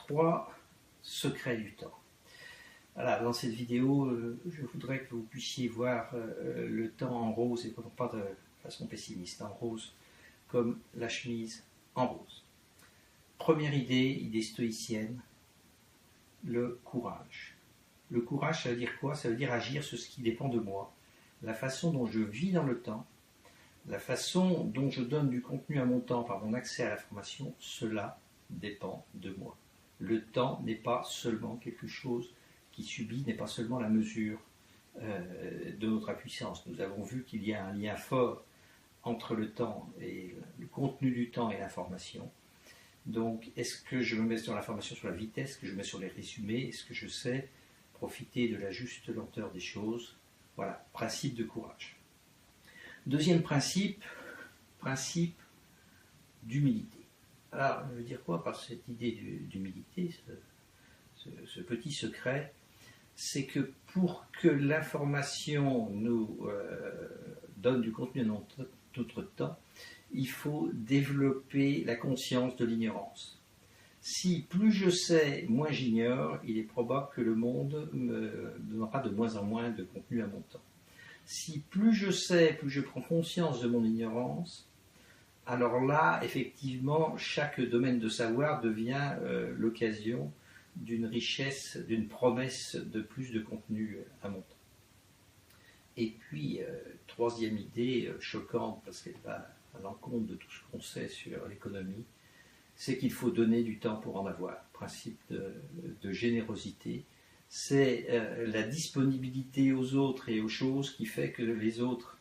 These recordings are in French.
3 secrets du temps. Voilà, dans cette vidéo, je voudrais que vous puissiez voir le temps en rose, et non pas de façon pessimiste, en rose, comme la chemise en rose. Première idée stoïcienne, le courage. Le courage, ça veut dire quoi? Ça veut dire agir sur ce qui dépend de moi. La façon dont je vis dans le temps, la façon dont je donne du contenu à mon temps par mon accès à l'information, cela dépend de moi. Le temps n'est pas seulement quelque chose qui subit, n'est pas seulement la mesure de notre impuissance. Nous avons vu qu'il y a un lien fort entre le temps et le contenu du temps et l'information. Donc, est-ce que je me mets sur l'information sur la vitesse, est-ce que je me mets sur les résumés, est-ce que je sais profiter de la juste lenteur des choses? Voilà, principe de courage. Deuxième principe d'humilité. Alors, je veux dire quoi par cette idée d'humilité, ce petit secret? C'est que pour que l'information nous donne du contenu à notre temps, il faut développer la conscience de l'ignorance. Si plus je sais, moins j'ignore, il est probable que le monde me donnera de moins en moins de contenu à mon temps. Si plus je sais, plus je prends conscience de mon ignorance, alors là, effectivement, chaque domaine de savoir devient l'occasion d'une richesse, d'une promesse de plus de contenu à mon temps. Et puis, troisième idée choquante, parce qu'elle va à l'encontre de tout ce qu'on sait sur l'économie, c'est qu'il faut donner du temps pour en avoir. Principe de générosité, c'est la disponibilité aux autres et aux choses qui fait que les autres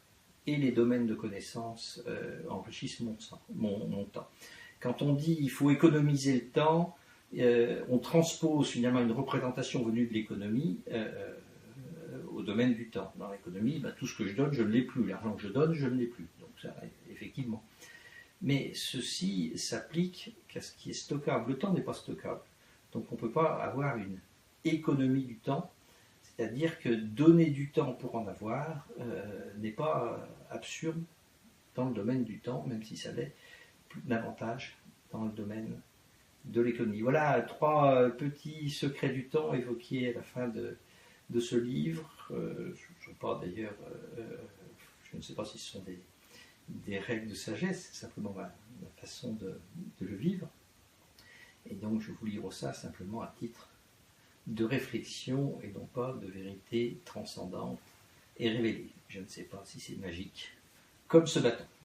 et les domaines de connaissances enrichissent mon temps. Quand on dit qu'il faut économiser le temps, on transpose finalement une représentation venue de l'économie au domaine du temps. Dans l'économie, tout ce que je donne, je ne l'ai plus. L'argent que je donne, je ne l'ai plus. Donc ça, effectivement. Mais ceci s'applique qu'à ce qui est stockable. Le temps n'est pas stockable. Donc on ne peut pas avoir une économie du temps, c'est-à-dire que donner du temps pour en avoir n'est pas absurde dans le domaine du temps, même si ça l'est davantage dans le domaine de l'économie. Voilà 3 petits secrets du temps évoqués à la fin de ce livre. Je ne sais pas si ce sont des règles de sagesse, c'est simplement ma façon de le vivre. Et donc je vous livre ça simplement à titre de réflexion et non pas de vérité transcendante et révélée. Je ne sais pas si c'est magique, comme ce bâton.